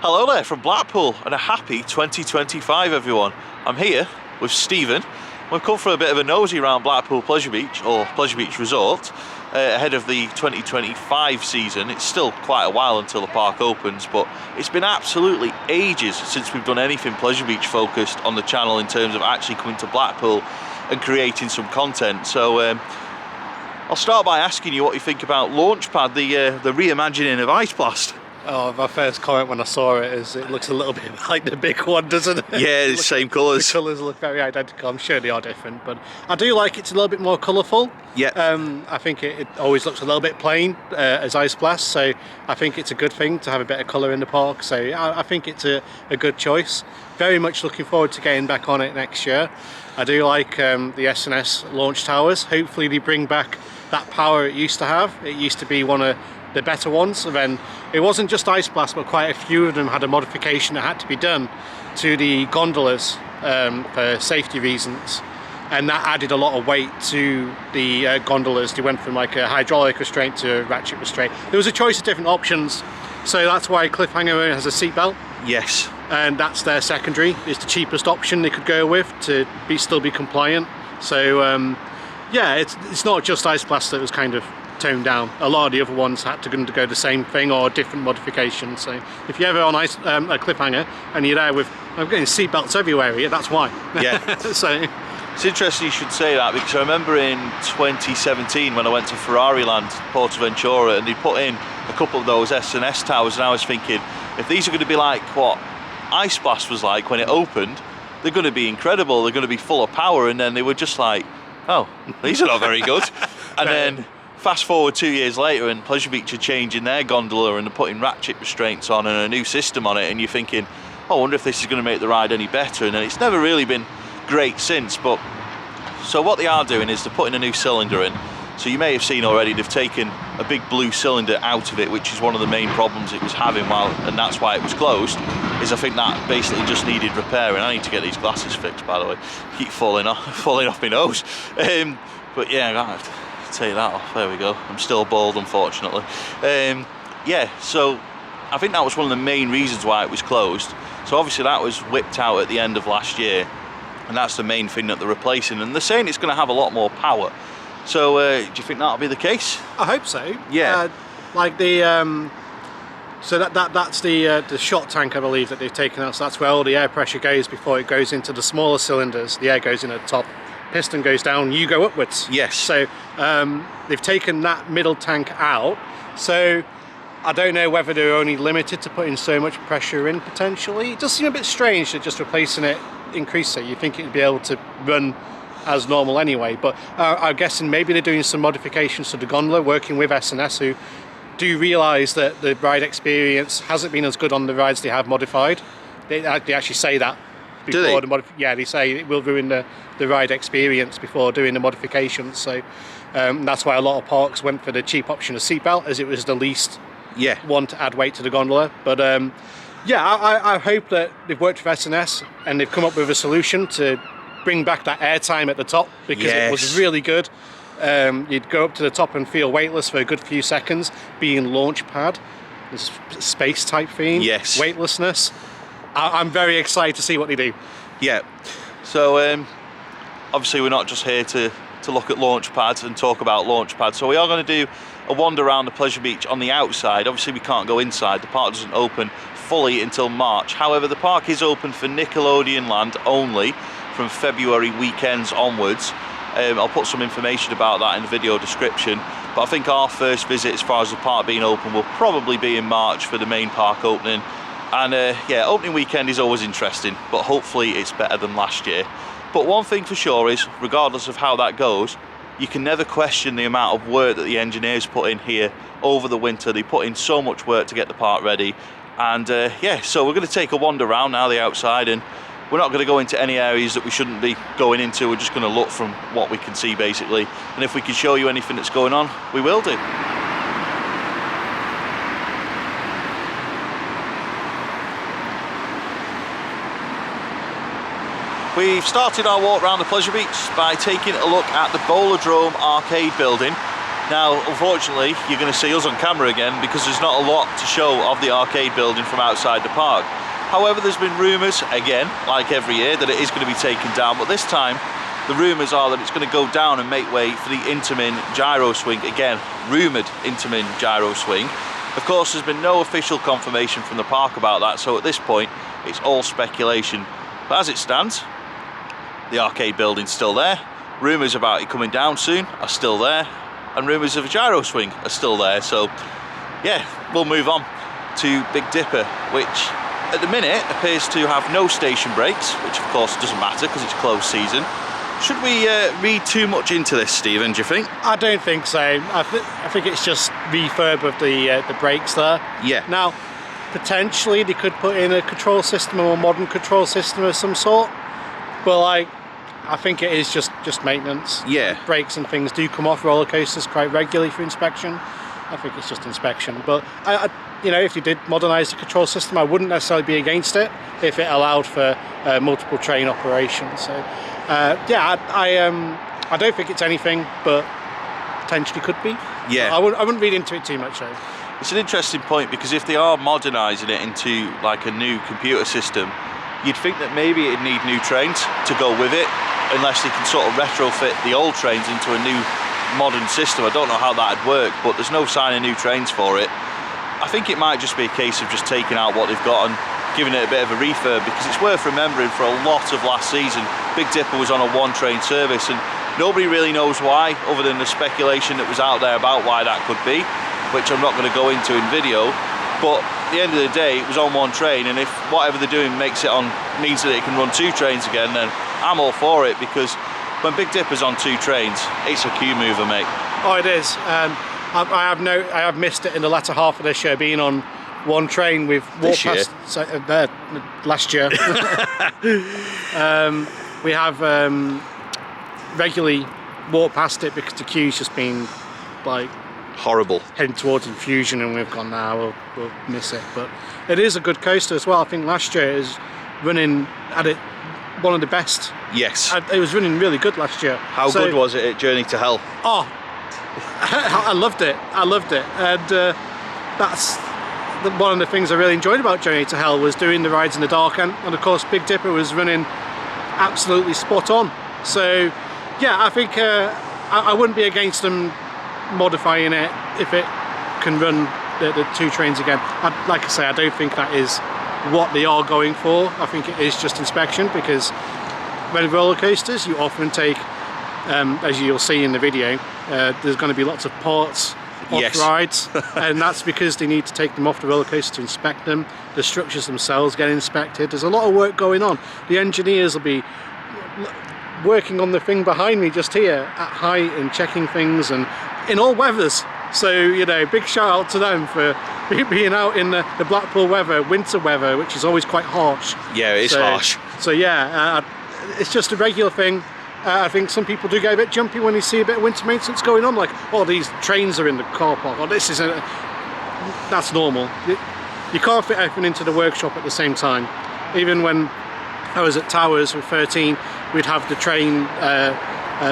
Hello there from Blackpool and a happy 2025 everyone. I'm here with Stephen. We've come for a bit of a nosy around Blackpool Pleasure Beach or Pleasure Beach Resort ahead of the 2025 season. It's still quite a while until the park opens, but it's been absolutely ages since we've done anything Pleasure Beach focused on the channel in terms of actually coming to Blackpool and creating some content. So I'll start by asking you what you think about Launchpad, the reimagining of Ice Blast. Oh, my first comment when I saw it is it looks a little bit like the big one, doesn't it? Yeah, it's same colours. The colours look very identical. I'm sure they are different, but I do like it's a little bit more colourful. Yeah. I think it always looks a little bit plain as Ice Blast, so I think it's a good thing to have a bit of colour in the park. So I think it's a good choice. Very much looking forward to getting back on it next year. I do like the S&S launch towers. Hopefully they bring back that power it used to have. It used to be one of the better ones, and then it wasn't just Ice Blast, but quite a few of them had a modification that had to be done to the gondolas for safety reasons, and that added a lot of weight to the gondolas. They went from like a hydraulic restraint to a ratchet restraint. There was a choice of different options, so that's why Cliffhanger has a seatbelt. Yes. And that's their secondary. It's the cheapest option they could go with to still be compliant. So yeah, it's not just Ice Blast that was kind of toned down. A lot of the other ones had to go the same thing or different modifications. So if you're ever on a Cliffhanger and you're there with, I'm getting seatbelts everywhere here, that's why. Yeah. So it's interesting you should say that, because I remember in 2017 when I went to Ferrari Land, Portaventura, and they put in a couple of those S&S towers, and I was thinking, if these are going to be like what Ice Blast was like when it opened, they're going to be incredible, they're going to be full of power, and then they were just like, oh, these are not very good. And then fast forward 2 years later and Pleasure Beach are changing their gondola and they're putting ratchet restraints on and a new system on it, and you're thinking, oh, I wonder if this is going to make the ride any better, and then it's never really been great since. But so what they are doing is they're putting a new cylinder in. So you may have seen already they've taken a big blue cylinder out of it, which is one of the main problems it was having, and that's why it was closed, is I think that basically just needed repairing. I need to get these glasses fixed, by the way. Keep falling off my nose. But yeah, I'm gonna have to take that off. There we go. I'm still bald, unfortunately. Yeah, so I think that was one of the main reasons why it was closed. So obviously that was whipped out at the end of last year, and that's the main thing that they're replacing, and they're saying it's going to have a lot more power. So do you think that'll be the case? I hope so. Yeah. Like the so that's the shot tank, I believe, that they've taken out. So that's where all the air pressure goes before it goes into the smaller cylinders. The air goes in at the top, piston goes down, you go upwards. Yes. So they've taken that middle tank out. So I don't know whether they're only limited to putting so much pressure in potentially. It does seem a bit strange that just replacing it increases it. You think it'd be able to run as normal anyway, but I'm guessing maybe they're doing some modifications to the gondola, working with S&S, who do realise that the ride experience hasn't been as good on the rides they have modified. They actually say that before. Do they? Yeah, they say it will ruin the ride experience before doing the modifications. So that's why a lot of parks went for the cheap option of seatbelt, as it was the least one to add weight to the gondola. But yeah, I hope that they've worked with S&S and they've come up with a solution to bring back that airtime at the top, because it was really good. You'd go up to the top and feel weightless for a good few seconds, being Launchpad, this space type theme, weightlessness. I'm very excited to see what they do. Yeah. So obviously we're not just here to look at Launchpad and talk about Launchpad, so we are going to do a wander around the Pleasure Beach on the outside. Obviously we can't go inside, the park doesn't open fully until March. However, the park is open for Nickelodeon Land only from February weekends onwards. I'll put some information about that in the video description, but I think our first visit as far as the park being open will probably be in March for the main park opening. And yeah, opening weekend is always interesting, but hopefully it's better than last year. But one thing for sure is, regardless of how that goes, you can never question the amount of work that the engineers put in here over the winter. They put in so much work to get the park ready. And yeah, so we're going to take a wander around now, the outside, and we're not going to go into any areas that we shouldn't be going into. We're just going to look from what we can see, basically. And if we can show you anything that's going on, we will do. We've started our walk around the Pleasure Beach by taking a look at the Bowlerdrome arcade building. Now, unfortunately, you're going to see us on camera again because there's not a lot to show of the arcade building from outside the park. However, there's been rumours, again, like every year, that it is going to be taken down, but this time the rumours are that it's going to go down and make way for the Intamin gyro swing. Again, rumoured Intamin gyro swing. Of course, there's been no official confirmation from the park about that, so at this point, it's all speculation. But as it stands, the arcade building's still there. Rumours about it coming down soon are still there, and rumours of a gyro swing are still there. So, yeah, we'll move on to Big Dipper, which at the minute appears to have no station breaks, which of course doesn't matter because it's closed season. Should we read too much into this, Stephen, do you think? I don't think so. I think it's just refurb of the brakes there. Yeah. Now, potentially they could put in a control system or a modern control system of some sort, but like, I think it is just maintenance. Yeah. Brakes and things do come off roller coasters quite regularly for inspection. I think it's just inspection. But you know, if you did modernise the control system, I wouldn't necessarily be against it if it allowed for multiple train operations. So yeah, I don't think it's anything, but potentially could be. Yeah. I wouldn't read into it too much though. It's an interesting point because if they are modernising it into like a new computer system, you'd think that maybe it'd need new trains to go with it, unless they can sort of retrofit the old trains into a new modern system. I don't know how that'd work, but there's no sign of new trains for it. I think it might just be a case of just taking out what they've got and giving it a bit of a refurb, because it's worth remembering for a lot of last season, Big Dipper was on a one-train service, and nobody really knows why, other than the speculation that was out there about why that could be, which I'm not going to go into in video. But at the end of the day, it was on one train, and if whatever they're doing means that it can run two trains again, then I'm all for it, because when Big Dipper's on two trains, it's a queue mover, mate. Oh, it is. I have missed it in the latter half of this year, being on one train with walked past last year. We have regularly walked past it because the queue's just been like horrible, heading towards Infusion, and we've gone, nah, we'll miss it. But it is a good coaster as well. I think last year it was running at it one of the best. Yes, it was running really good last year. How good was it at Journey to Hell? Oh, I loved it. And that's one of the things I really enjoyed about Journey to Hell, was doing the rides in the dark, and of course Big Dipper was running absolutely spot on. So yeah, I think I wouldn't be against them modifying it if it can run the two trains again. Like I say, I don't think that is what they are going for. I think it is just inspection, because when roller coasters, you often take, as you'll see in the video, there's going to be lots of parts off rides, and that's because they need to take them off the roller coaster to inspect them. The structures themselves get inspected. There's a lot of work going on. The engineers will be working on the thing behind me just here at height and checking things, and in all weathers. So, you know, big shout out to them for being out in the Blackpool weather, winter weather, which is always quite harsh. Yeah, it is harsh. So yeah, it's just a regular thing. I think some people do get a bit jumpy when you see a bit of winter maintenance going on, like, oh, these trains are in the car park, or this isn't. That's normal. You can't fit everything into the workshop at the same time. Even when I was at Towers with 13, we'd have the train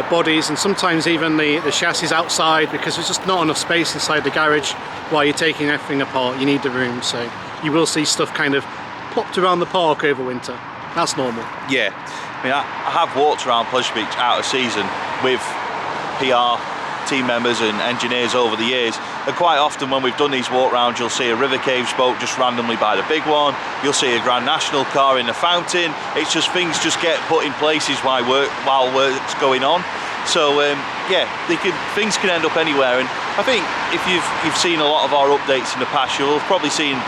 bodies, and sometimes even the chassis outside, because there's just not enough space inside the garage while you're taking everything apart. You need the room, so you will see stuff kind of plopped around the park over winter. That's normal. Yeah, I mean, I have walked around Pleasure Beach out of season with PR team members and engineers over the years, and quite often when we've done these walk rounds, you'll see a River Caves boat just randomly by the big one, you'll see a Grand National car in the fountain. It's just, things just get put in places while work's going on. So yeah, things can end up anywhere, and I think if you've seen a lot of our updates in the past, you'll have probably seen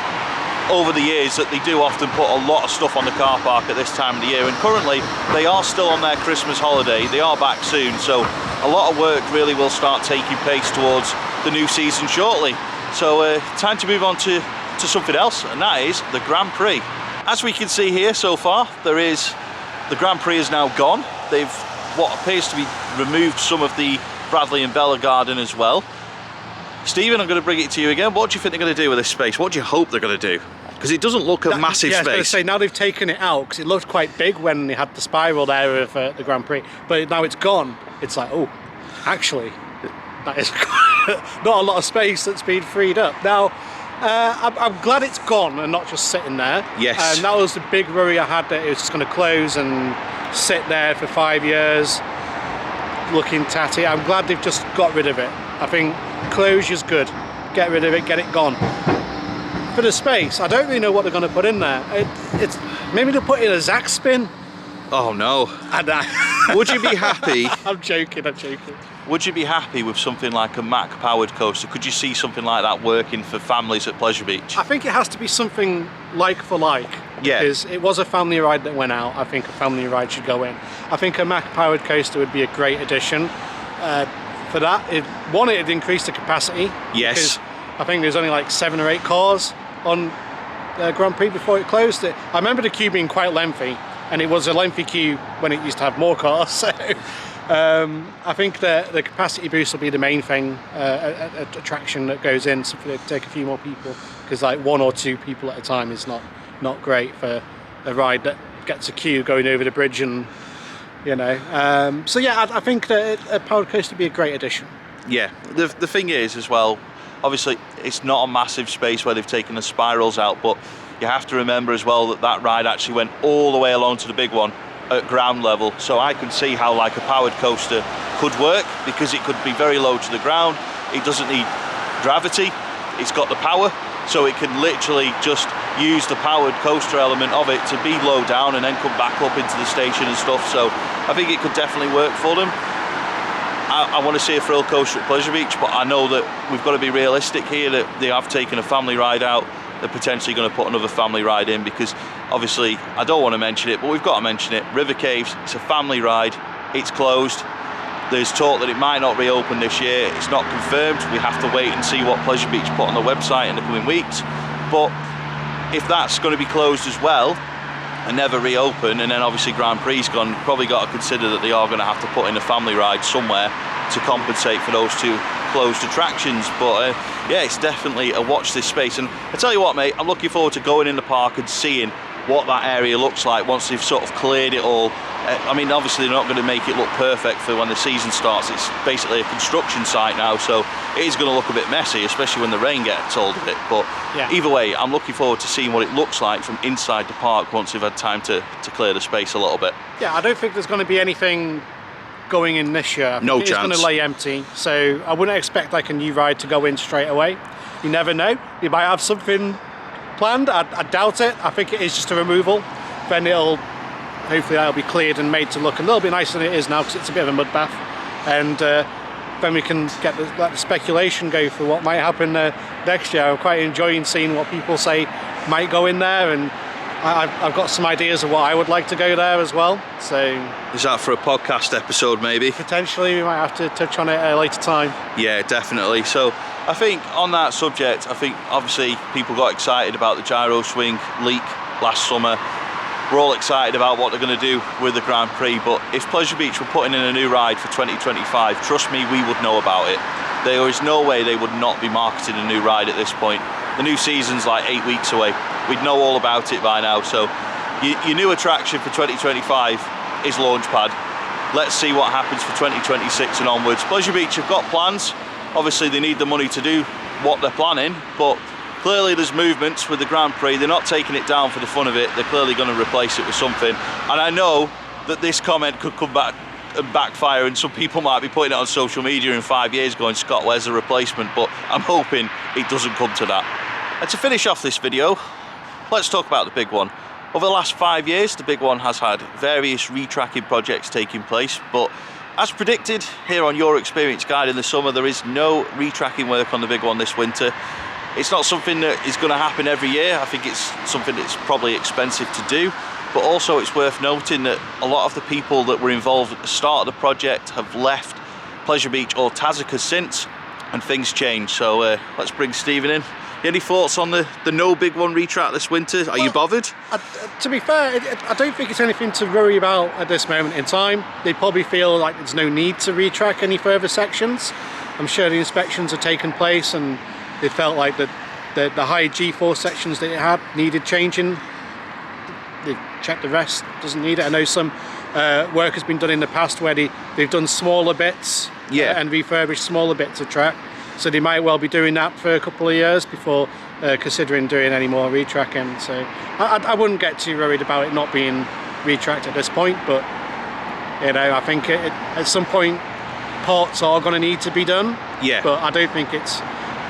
over the years that they do often put a lot of stuff on the car park at this time of the year, and currently they are still on their Christmas holiday. They are back soon, so a lot of work really will start taking place towards the new season shortly. So time to move on to something else, and that is the Grand Prix. As we can see here so far, the Grand Prix is now gone. They've what appears to be removed some of the Bradley and Bella Garden as well. Stephen, I'm going to bring it to you again. What do you think they're going to do with this space? What do you hope they're going to do? Because it doesn't look a massive space. I was going to say, now they've taken it out, because it looked quite big when they had the spiral there of the Grand Prix, but now it's gone. It's like, oh, actually, that is not a lot of space that's been freed up. Now, I'm glad it's gone and not just sitting there. Yes. And that was the big worry I had, that it was just going to close and sit there for 5 years, looking tatty. I'm glad they've just got rid of it. I think closure's good. Get rid of it, get it gone. For the space, I don't really know what they're going to put in there. It's maybe they'll put in a Zach spin. Oh no. And, would you be happy? I'm joking. Would you be happy with something like a Mack powered coaster? Could you see something like that working for families at Pleasure Beach? I think it has to be something like for like. Yeah. Because it was a family ride that went out. I think a family ride should go in. I think a Mack powered coaster would be a great addition. For that, it'd increase the capacity. Yes. Because I think there's only like 7 or 8 cars on Grand Prix before it closed. I remember the queue being quite lengthy, and it was a lengthy queue when it used to have more cars. So I think the capacity boost will be the main thing, attraction that goes in, so to take a few more people, because like 1 or 2 people at a time is not great for a ride that gets a queue going over the bridge, and you know. So yeah, I think that a powered coaster would be a great addition. Yeah, the thing is as well, obviously it's not a massive space where they've taken the spirals out, but you have to remember as well that ride actually went all the way along to the big one at ground level. So I can see how like a powered coaster could work, because it could be very low to the ground. It doesn't need gravity. It's got the power, so it can literally just use the powered coaster element of it to be low down and then come back up into the station and stuff. So I think it could definitely work for them. I want to see a thrill coaster at Pleasure Beach, but I know that we've got to be realistic here, that they have taken a family ride out. They're potentially going to put another family ride in, because obviously, I don't want to mention it, but we've got to mention it. River Caves, it's a family ride, it's closed. There's talk that it might not reopen this year. It's not confirmed. We have to wait and see what Pleasure Beach put on the website in the coming weeks. But if that's going to be closed as well and never reopen, and then obviously Grand Prix's gone, probably got to consider that they are going to have to put in a family ride somewhere to compensate for those 2 closed attractions. But yeah, it's definitely a watch this space. And I tell you what, mate, I'm looking forward to going in the park and seeing what that area looks like once they've sort of cleared it all. I mean, obviously they're not going to make it look perfect for when the season starts. It's basically a construction site now, so it is going to look a bit messy, especially when the rain gets hold of it. But yeah, either way, I'm looking forward to seeing what it looks like from inside the park once they've had time to clear the space a little bit. Yeah, I don't think there's going to be anything going in this year. No chance. It's going to lay empty, so I wouldn't expect like a new ride to go in straight away. You never know. You might have something planned. I doubt it. I think it is just a removal. Then hopefully that'll be cleared and made to look a little bit nicer than it is now, because it's a bit of a mud bath. And then we can let the speculation go for what might happen next year. I'm quite enjoying seeing what people say might go in there, and I've got some ideas of what I would like to go there as well. So is that for a podcast episode maybe? Potentially, we might have to touch on it at a later time. Yeah, definitely. So I think on that subject, I think obviously people got excited about the gyro swing leak last summer. We're all excited about what they're going to do with the Grand Prix, but if Pleasure Beach were putting in a new ride for 2025, trust me, we would know about it. There is no way they would not be marketing a new ride at this point. The new season's like 8 weeks away. We'd know all about it by now. So your new attraction for 2025 is Launchpad. Let's see what happens for 2026 and onwards. Pleasure Beach have got plans. Obviously they need the money to do what they're planning, but clearly there's movements with the Grand Prix. They're not taking it down for the fun of it. They're clearly going to replace it with something. And I know that this comment could come back and backfire, and some people might be putting it on social media in 5 years going, Scott, where's the replacement? But I'm hoping it doesn't come to that. And to finish off this video, let's talk about the big one. Over the last 5 years, the big one has had various retracking projects taking place, but as predicted here on Your Experience Guide in the summer, there is no retracking work on the big one this winter. It's not something that is going to happen every year. I think it's something that's probably expensive to do, but also it's worth noting that a lot of the people that were involved at the start of the project have left Pleasure Beach or Tasika since, and things change. So let's bring Stephen in. Any thoughts on the no big one retrack this winter? Are you bothered? To be fair, I don't think it's anything to worry about at this moment in time. They probably feel like there's no need to retrack any further sections. I'm sure the inspections have taken place and they felt like the high G-force sections that it had needed changing. They've checked the rest, doesn't need it. I know some work has been done in the past where they've done smaller bits and refurbished smaller bits of track. So they might well be doing that for a couple of years before considering doing any more retracking. So I wouldn't get too worried about it not being retracked at this point, but you know, I think at some point ports are going to need to be done. Yeah. But I don't think it's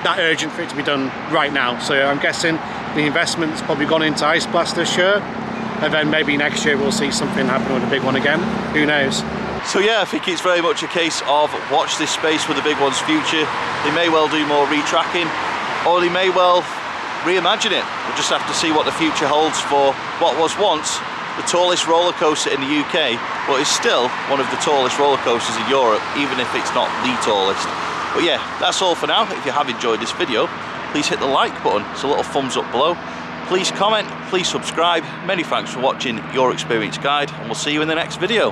that urgent for it to be done right now. So I'm guessing the investment's probably gone into Ice Blast this year, and then maybe next year we'll see something happen with a big one again. Who knows? So yeah, I think it's very much a case of watch this space for the big one's future. They may well do more retracking, or they may well reimagine it. We'll just have to see what the future holds for what was once the tallest roller coaster in the UK, but is still one of the tallest roller coasters in Europe, even if it's not the tallest. But yeah, that's all for now. If you have enjoyed this video, please hit the like button. It's a little thumbs up below. Please comment, please subscribe. Many thanks for watching Your Experience Guide, and we'll see you in the next video.